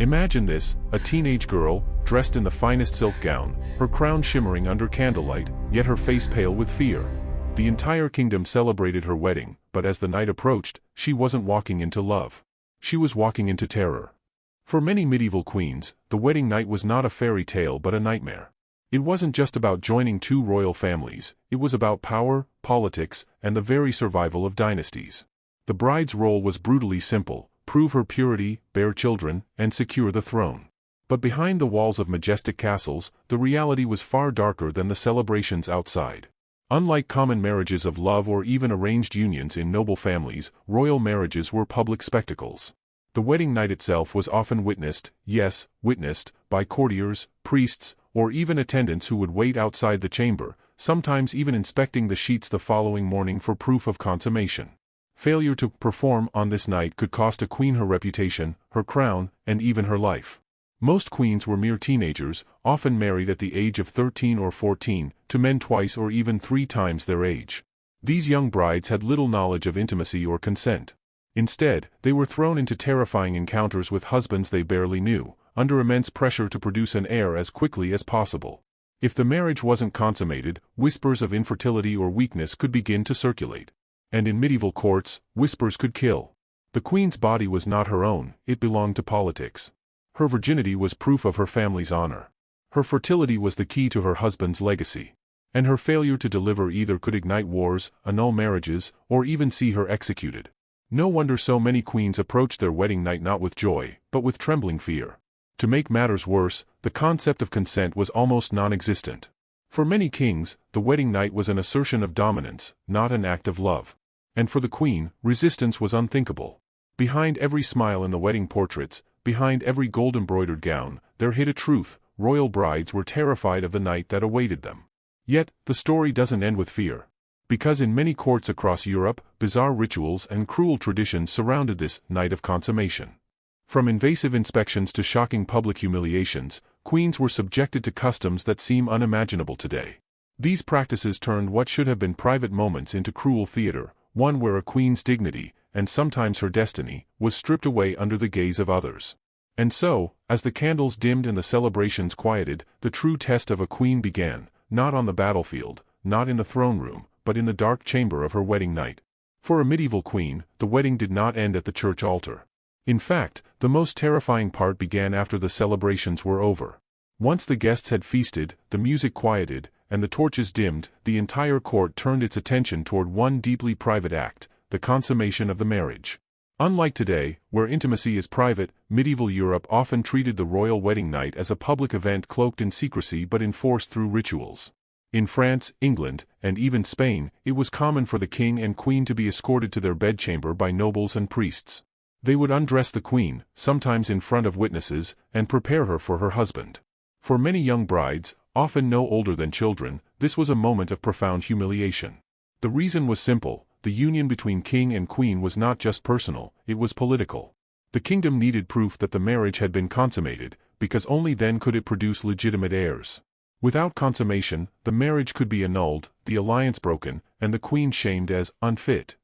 Imagine this, a teenage girl, dressed in the finest silk gown, her crown shimmering under candlelight, yet her face pale with fear. The entire kingdom celebrated her wedding, but as the night approached, she wasn't walking into love. She was walking into terror. For many medieval queens, the wedding night was not a fairy tale but a nightmare. It wasn't just about joining two royal families, it was about power, politics, and the very survival of dynasties. The bride's role was brutally simple: prove her purity, bear children, and secure the throne. But behind the walls of majestic castles, the reality was far darker than the celebrations outside. Unlike common marriages of love or even arranged unions in noble families, royal marriages were public spectacles. The wedding night itself was often witnessed, yes, witnessed, by courtiers, priests, or even attendants who would wait outside the chamber, sometimes even inspecting the sheets the following morning for proof of consummation. Failure to perform on this night could cost a queen her reputation, her crown, and even her life. Most queens were mere teenagers, often married at the age of 13 or 14, to men twice or even 3 times their age. These young brides had little knowledge of intimacy or consent. Instead, they were thrown into terrifying encounters with husbands they barely knew, under immense pressure to produce an heir as quickly as possible. If the marriage wasn't consummated, whispers of infertility or weakness could begin to circulate. And in medieval courts, whispers could kill. The queen's body was not her own, it belonged to politics. Her virginity was proof of her family's honor. Her fertility was the key to her husband's legacy. And her failure to deliver either could ignite wars, annul marriages, or even see her executed. No wonder so many queens approached their wedding night not with joy, but with trembling fear. To make matters worse, the concept of consent was almost non-existent. For many kings, the wedding night was an assertion of dominance, not an act of love. And for the queen, resistance was unthinkable. Behind every smile in the wedding portraits, behind every gold-embroidered gown, there hid a truth: royal brides were terrified of the night that awaited them. Yet, the story doesn't end with fear. Because in many courts across Europe, bizarre rituals and cruel traditions surrounded this night of consummation. From invasive inspections to shocking public humiliations, queens were subjected to customs that seem unimaginable today. These practices turned what should have been private moments into cruel theater, one where a queen's dignity, and sometimes her destiny, was stripped away under the gaze of others. And so, as the candles dimmed and the celebrations quieted, the true test of a queen began, not on the battlefield, not in the throne room, but in the dark chamber of her wedding night. For a medieval queen, the wedding did not end at the church altar. In fact, the most terrifying part began after the celebrations were over. Once the guests had feasted, the music quieted, and the torches dimmed, the entire court turned its attention toward one deeply private act: the consummation of the marriage. Unlike today, where intimacy is private, medieval Europe often treated the royal wedding night as a public event cloaked in secrecy but enforced through rituals. In France, England, and even Spain, it was common for the king and queen to be escorted to their bedchamber by nobles and priests. They would undress the queen, sometimes in front of witnesses, and prepare her for her husband. For many young brides, often no older than children, this was a moment of profound humiliation. The reason was simple: the union between king and queen was not just personal, it was political. The kingdom needed proof that the marriage had been consummated, because only then could it produce legitimate heirs. Without consummation, the marriage could be annulled, the alliance broken, and the queen shamed as unfit.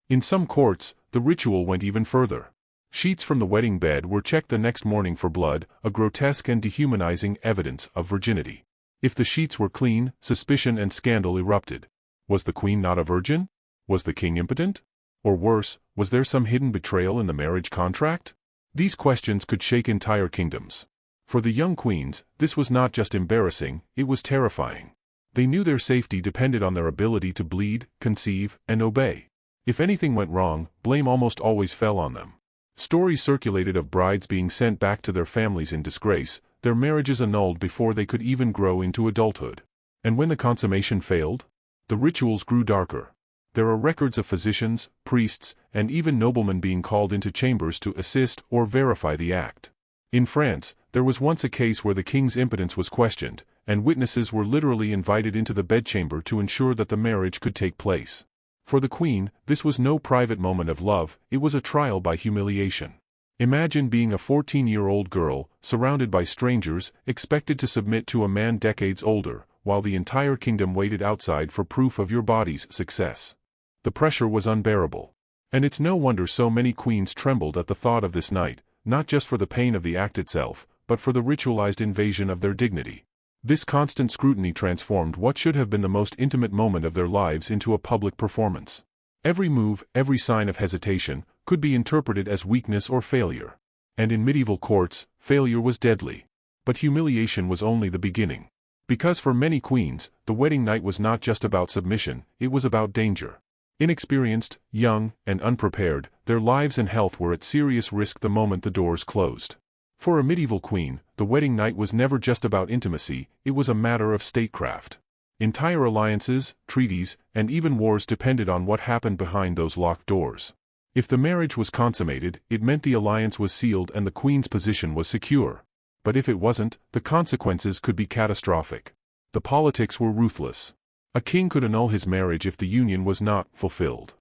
In some courts, the ritual went even further. Sheets from the wedding bed were checked the next morning for blood, a grotesque and dehumanizing evidence of virginity. If the sheets were clean, suspicion and scandal erupted. Was the queen not a virgin? Was the king impotent? Or worse, was there some hidden betrayal in the marriage contract? These questions could shake entire kingdoms. For the young queens, this was not just embarrassing, it was terrifying. They knew their safety depended on their ability to bleed, conceive, and obey. If anything went wrong, blame almost always fell on them. Stories circulated of brides being sent back to their families in disgrace, their marriages annulled before they could even grow into adulthood. And when the consummation failed, the rituals grew darker. There are records of physicians, priests, and even noblemen being called into chambers to assist or verify the act. In France, there was once a case where the king's impotence was questioned, and witnesses were literally invited into the bedchamber to ensure that the marriage could take place. For the queen, this was no private moment of love, it was a trial by humiliation. Imagine being a 14-year-old girl, surrounded by strangers, expected to submit to a man decades older, while the entire kingdom waited outside for proof of your body's success. The pressure was unbearable. And it's no wonder so many queens trembled at the thought of this night, not just for the pain of the act itself, but for the ritualized invasion of their dignity. This constant scrutiny transformed what should have been the most intimate moment of their lives into a public performance. Every move, every sign of hesitation, could be interpreted as weakness or failure. And in medieval courts, failure was deadly. But humiliation was only the beginning. Because for many queens, the wedding night was not just about submission, it was about danger. Inexperienced, young, and unprepared, their lives and health were at serious risk the moment the doors closed. For a medieval queen, the wedding night was never just about intimacy, it was a matter of statecraft. Entire alliances, treaties, and even wars depended on what happened behind those locked doors. If the marriage was consummated, it meant the alliance was sealed and the queen's position was secure. But if it wasn't, the consequences could be catastrophic. The politics were ruthless. A king could annul his marriage if the union was not fulfilled.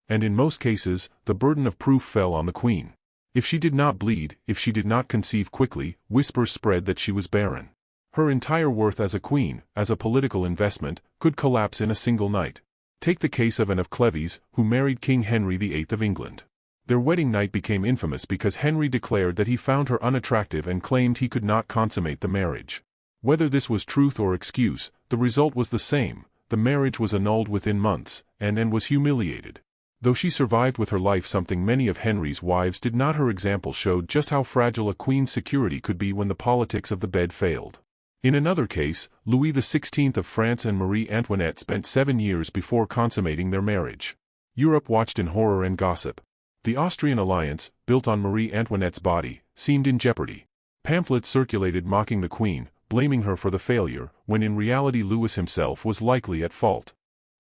And in most cases, the burden of proof fell on the queen. If she did not bleed, if she did not conceive quickly, whispers spread that she was barren. Her entire worth as a queen, as a political investment, could collapse in a single night. Take the case of Anne of Cleves, who married King Henry VIII of England. Their wedding night became infamous because Henry declared that he found her unattractive and claimed he could not consummate the marriage. Whether this was truth or excuse, the result was the same. The marriage was annulled within months, and Anne was humiliated. Though she survived with her life, something many of Henry's wives did not. Her example showed just how fragile a queen's security could be when the politics of the bed failed. In another case, Louis XVI of France and Marie Antoinette spent 7 years before consummating their marriage. Europe watched in horror and gossip. The Austrian alliance, built on Marie Antoinette's body, seemed in jeopardy. Pamphlets circulated mocking the queen, blaming her for the failure, when in reality Louis himself was likely at fault.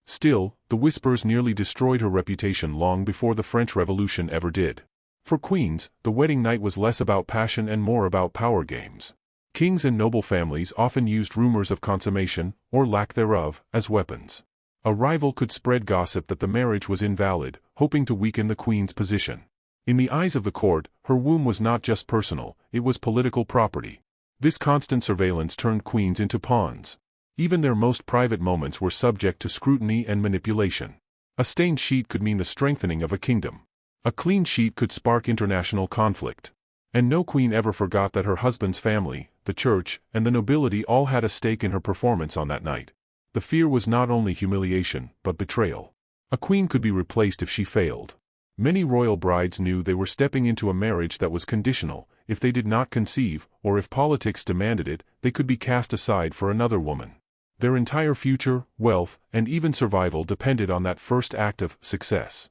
Still, the whispers nearly destroyed her reputation long before the French Revolution ever did. For queens, the wedding night was less about passion and more about power games. Kings and noble families often used rumors of consummation, or lack thereof, as weapons. A rival could spread gossip that the marriage was invalid, hoping to weaken the queen's position. In the eyes of the court, her womb was not just personal, it was political property. This constant surveillance turned queens into pawns. Even their most private moments were subject to scrutiny and manipulation. A stained sheet could mean the strengthening of a kingdom. A clean sheet could spark international conflict. And no queen ever forgot that her husband's family, the church, and the nobility all had a stake in her performance on that night. The fear was not only humiliation, but betrayal. A queen could be replaced if she failed. Many royal brides knew they were stepping into a marriage that was conditional. If they did not conceive, or if politics demanded it, they could be cast aside for another woman. Their entire future, wealth, and even survival depended on that first act of success.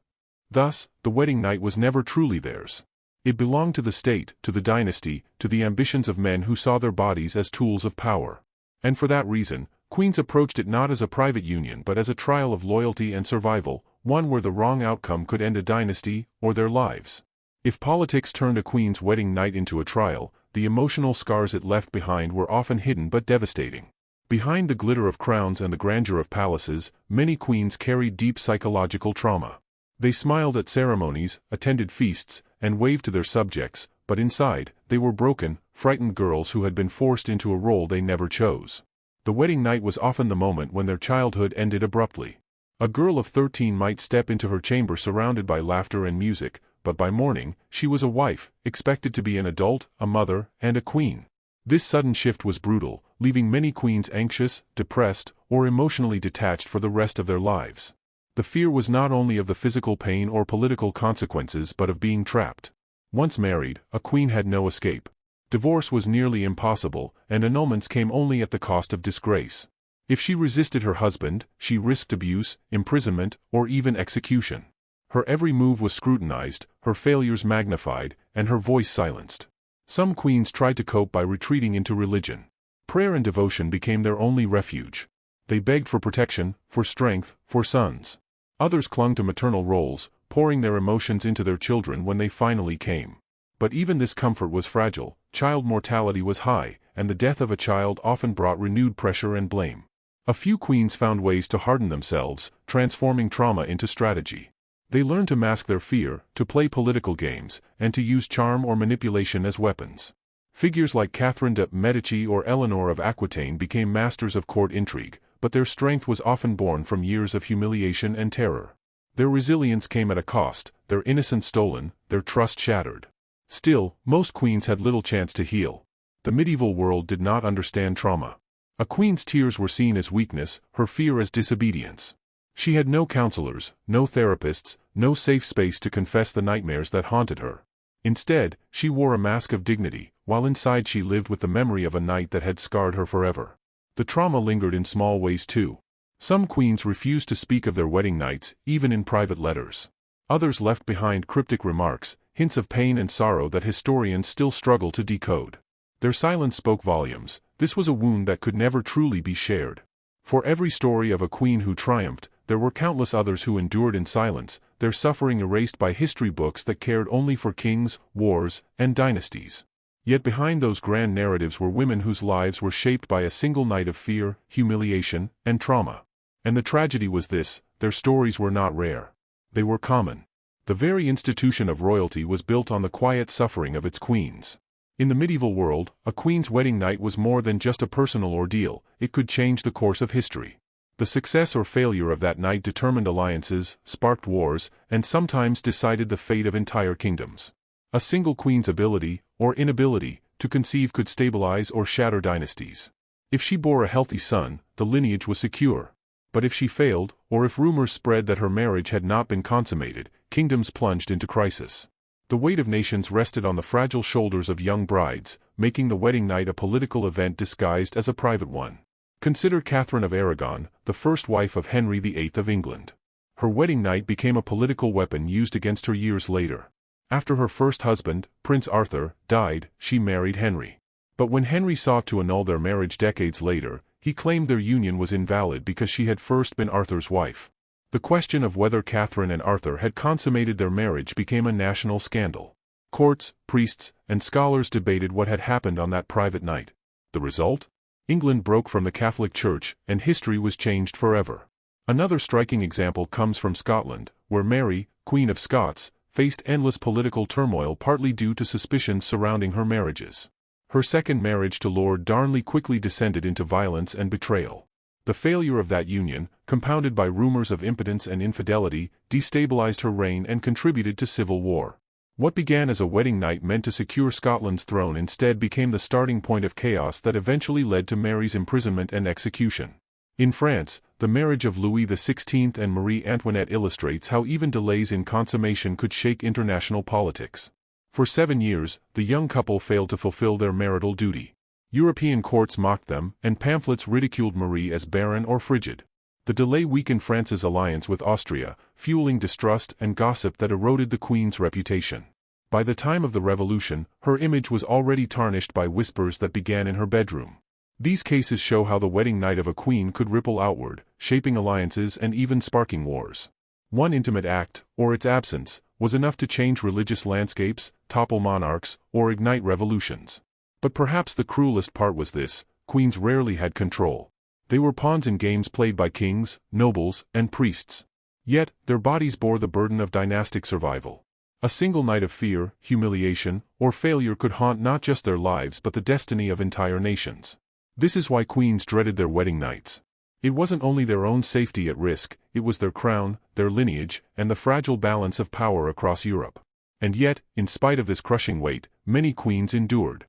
Thus, the wedding night was never truly theirs. It belonged to the state, to the dynasty, to the ambitions of men who saw their bodies as tools of power. And for that reason, queens approached it not as a private union but as a trial of loyalty and survival, one where the wrong outcome could end a dynasty, or their lives. If politics turned a queen's wedding night into a trial, the emotional scars it left behind were often hidden but devastating. Behind the glitter of crowns and the grandeur of palaces, many queens carried deep psychological trauma. They smiled at ceremonies, attended feasts, and waved to their subjects, but inside, they were broken, frightened girls who had been forced into a role they never chose. The wedding night was often the moment when their childhood ended abruptly. A girl of 13 might step into her chamber surrounded by laughter and music, but by morning, she was a wife, expected to be an adult, a mother, and a queen. This sudden shift was brutal, leaving many queens anxious, depressed, or emotionally detached for the rest of their lives. The fear was not only of the physical pain or political consequences but of being trapped. Once married, a queen had no escape. Divorce was nearly impossible, and annulments came only at the cost of disgrace. If she resisted her husband, she risked abuse, imprisonment, or even execution. Her every move was scrutinized, her failures magnified, and her voice silenced. Some queens tried to cope by retreating into religion. Prayer and devotion became their only refuge. They begged for protection, for strength, for sons. Others clung to maternal roles, pouring their emotions into their children when they finally came. But even this comfort was fragile, child mortality was high, and the death of a child often brought renewed pressure and blame. A few queens found ways to harden themselves, transforming trauma into strategy. They learned to mask their fear, to play political games, and to use charm or manipulation as weapons. Figures like Catherine de' Medici or Eleanor of Aquitaine became masters of court intrigue, but their strength was often born from years of humiliation and terror. Their resilience came at a cost, their innocence stolen, their trust shattered. Still, most queens had little chance to heal. The medieval world did not understand trauma. A queen's tears were seen as weakness, her fear as disobedience. She had no counselors, no therapists, no safe space to confess the nightmares that haunted her. Instead, she wore a mask of dignity, while inside she lived with the memory of a night that had scarred her forever. The trauma lingered in small ways too. Some queens refused to speak of their wedding nights, even in private letters. Others left behind cryptic remarks, hints of pain and sorrow that historians still struggle to decode. Their silence spoke volumes. This was a wound that could never truly be shared. For every story of a queen who triumphed, there were countless others who endured in silence, their suffering erased by history books that cared only for kings, wars, and dynasties. Yet behind those grand narratives were women whose lives were shaped by a single night of fear, humiliation, and trauma. And the tragedy was this: their stories were not rare. They were common. The very institution of royalty was built on the quiet suffering of its queens. In the medieval world, a queen's wedding night was more than just a personal ordeal, it could change the course of history. The success or failure of that night determined alliances, sparked wars, and sometimes decided the fate of entire kingdoms. A single queen's ability, or inability, to conceive could stabilize or shatter dynasties. If she bore a healthy son, the lineage was secure. But if she failed, or if rumors spread that her marriage had not been consummated, kingdoms plunged into crisis. The weight of nations rested on the fragile shoulders of young brides, making the wedding night a political event disguised as a private one. Consider Catherine of Aragon, the first wife of Henry VIII of England. Her wedding night became a political weapon used against her years later. After her first husband, Prince Arthur, died, she married Henry. But when Henry sought to annul their marriage decades later, he claimed their union was invalid because she had first been Arthur's wife. The question of whether Catherine and Arthur had consummated their marriage became a national scandal. Courts, priests, and scholars debated what had happened on that private night. The result? England broke from the Catholic Church, and history was changed forever. Another striking example comes from Scotland, where Mary, Queen of Scots, faced endless political turmoil partly due to suspicions surrounding her marriages. Her second marriage to Lord Darnley quickly descended into violence and betrayal. The failure of that union, compounded by rumors of impotence and infidelity, destabilized her reign and contributed to civil war. What began as a wedding night meant to secure Scotland's throne instead became the starting point of chaos that eventually led to Mary's imprisonment and execution. In France, the marriage of Louis XVI and Marie Antoinette illustrates how even delays in consummation could shake international politics. For 7 years, the young couple failed to fulfill their marital duty. European courts mocked them, and pamphlets ridiculed Marie as barren or frigid. The delay weakened France's alliance with Austria, fueling distrust and gossip that eroded the Queen's reputation. By the time of the Revolution, her image was already tarnished by whispers that began in her bedroom. These cases show how the wedding night of a queen could ripple outward, shaping alliances and even sparking wars. One intimate act, or its absence, was enough to change religious landscapes, topple monarchs, or ignite revolutions. But perhaps the cruelest part was this: queens rarely had control. They were pawns in games played by kings, nobles, and priests. Yet, their bodies bore the burden of dynastic survival. A single night of fear, humiliation, or failure could haunt not just their lives but the destiny of entire nations. This is why queens dreaded their wedding nights. It wasn't only their own safety at risk, it was their crown, their lineage, and the fragile balance of power across Europe. And yet, in spite of this crushing weight, many queens endured.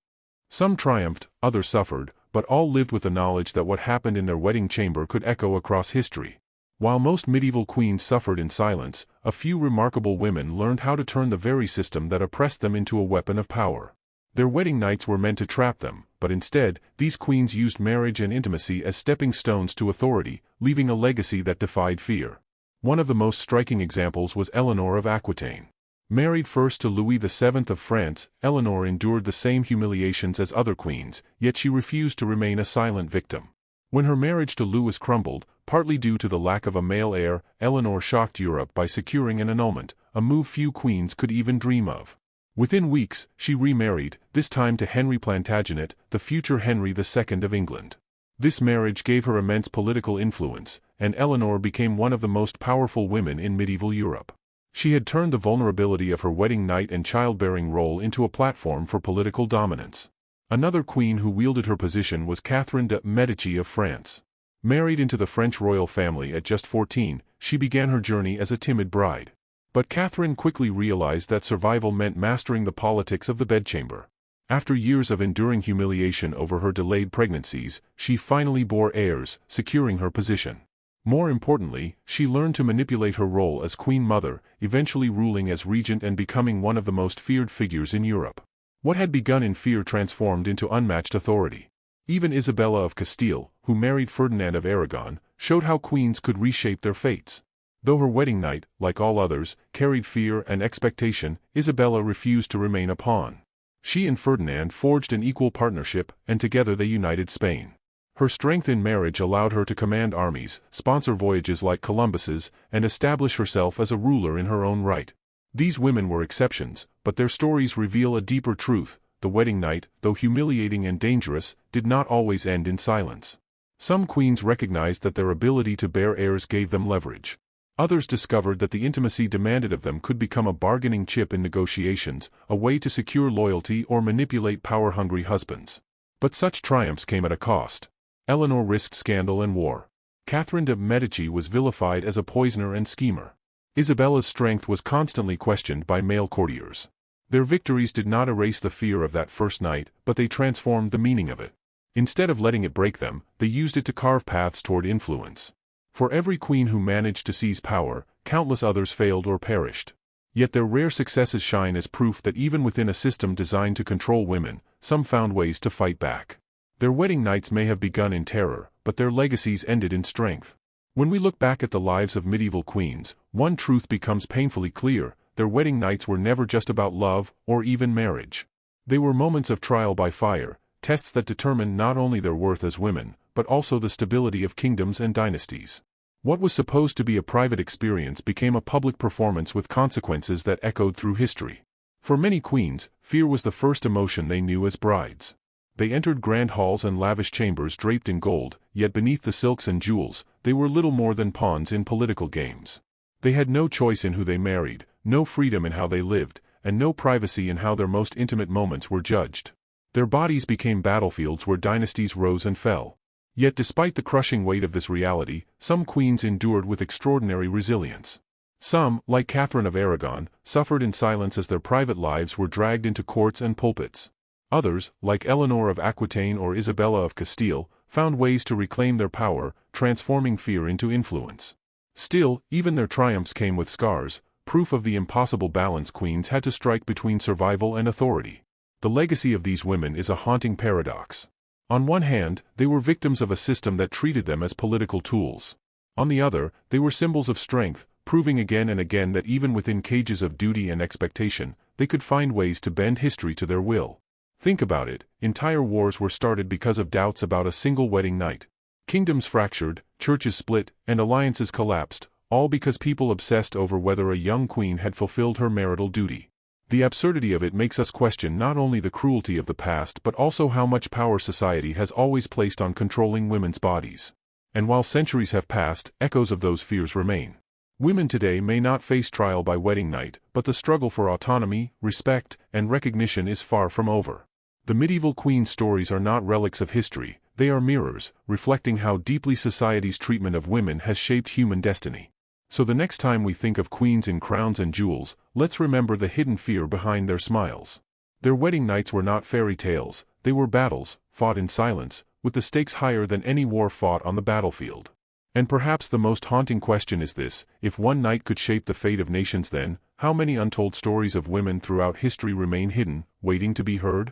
Some triumphed, others suffered, but all lived with the knowledge that what happened in their wedding chamber could echo across history. While most medieval queens suffered in silence, a few remarkable women learned how to turn the very system that oppressed them into a weapon of power. Their wedding nights were meant to trap them, but instead, these queens used marriage and intimacy as stepping stones to authority, leaving a legacy that defied fear. One of the most striking examples was Eleanor of Aquitaine. Married first to Louis VII of France, Eleanor endured the same humiliations as other queens, yet she refused to remain a silent victim. When her marriage to Louis crumbled, partly due to the lack of a male heir, Eleanor shocked Europe by securing an annulment, a move few queens could even dream of. Within weeks, she remarried, this time to Henry Plantagenet, the future Henry II of England. This marriage gave her immense political influence, and Eleanor became one of the most powerful women in medieval Europe. She had turned the vulnerability of her wedding night and childbearing role into a platform for political dominance. Another queen who wielded her position was Catherine de' Medici of France. Married into the French royal family at just 14, she began her journey as a timid bride. But Catherine quickly realized that survival meant mastering the politics of the bedchamber. After years of enduring humiliation over her delayed pregnancies, she finally bore heirs, securing her position. More importantly, she learned to manipulate her role as Queen Mother, eventually ruling as regent and becoming one of the most feared figures in Europe. What had begun in fear transformed into unmatched authority. Even Isabella of Castile, who married Ferdinand of Aragon, showed how queens could reshape their fates. Though her wedding night, like all others, carried fear and expectation, Isabella refused to remain a pawn. She and Ferdinand forged an equal partnership, and together they united Spain. Her strength in marriage allowed her to command armies, sponsor voyages like Columbus's, and establish herself as a ruler in her own right. These women were exceptions, but their stories reveal a deeper truth. The wedding night, though humiliating and dangerous, did not always end in silence. Some queens recognized that their ability to bear heirs gave them leverage. Others discovered that the intimacy demanded of them could become a bargaining chip in negotiations, a way to secure loyalty or manipulate power-hungry husbands. But such triumphs came at a cost. Eleanor risked scandal and war. Catherine de' Medici was vilified as a poisoner and schemer. Isabella's strength was constantly questioned by male courtiers. Their victories did not erase the fear of that first night, but they transformed the meaning of it. Instead of letting it break them, they used it to carve paths toward influence. For every queen who managed to seize power, countless others failed or perished. Yet their rare successes shine as proof that even within a system designed to control women, some found ways to fight back. Their wedding nights may have begun in terror, but their legacies ended in strength. When we look back at the lives of medieval queens, one truth becomes painfully clear: their wedding nights were never just about love, or even marriage. They were moments of trial by fire, tests that determined not only their worth as women, but also the stability of kingdoms and dynasties. What was supposed to be a private experience became a public performance with consequences that echoed through history. For many queens, fear was the first emotion they knew as brides. They entered grand halls and lavish chambers draped in gold, yet beneath the silks and jewels, they were little more than pawns in political games. They had no choice in who they married, no freedom in how they lived, and no privacy in how their most intimate moments were judged. Their bodies became battlefields where dynasties rose and fell. Yet despite the crushing weight of this reality, some queens endured with extraordinary resilience. Some, like Catherine of Aragon, suffered in silence as their private lives were dragged into courts and pulpits. Others, like Eleanor of Aquitaine or Isabella of Castile, found ways to reclaim their power, transforming fear into influence. Still, even their triumphs came with scars, proof of the impossible balance queens had to strike between survival and authority. The legacy of these women is a haunting paradox. On one hand, they were victims of a system that treated them as political tools. On the other, they were symbols of strength, proving again and again that even within cages of duty and expectation, they could find ways to bend history to their will. Think about it: entire wars were started because of doubts about a single wedding night. Kingdoms fractured, churches split, and alliances collapsed, all because people obsessed over whether a young queen had fulfilled her marital duty. The absurdity of it makes us question not only the cruelty of the past but also how much power society has always placed on controlling women's bodies. And while centuries have passed, echoes of those fears remain. Women today may not face trial by wedding night, but the struggle for autonomy, respect, and recognition is far from over. The medieval queen stories are not relics of history, they are mirrors, reflecting how deeply society's treatment of women has shaped human destiny. So the next time we think of queens in crowns and jewels, let's remember the hidden fear behind their smiles. Their wedding nights were not fairy tales, they were battles, fought in silence, with the stakes higher than any war fought on the battlefield. And perhaps the most haunting question is this: if one night could shape the fate of nations, then, how many untold stories of women throughout history remain hidden, waiting to be heard?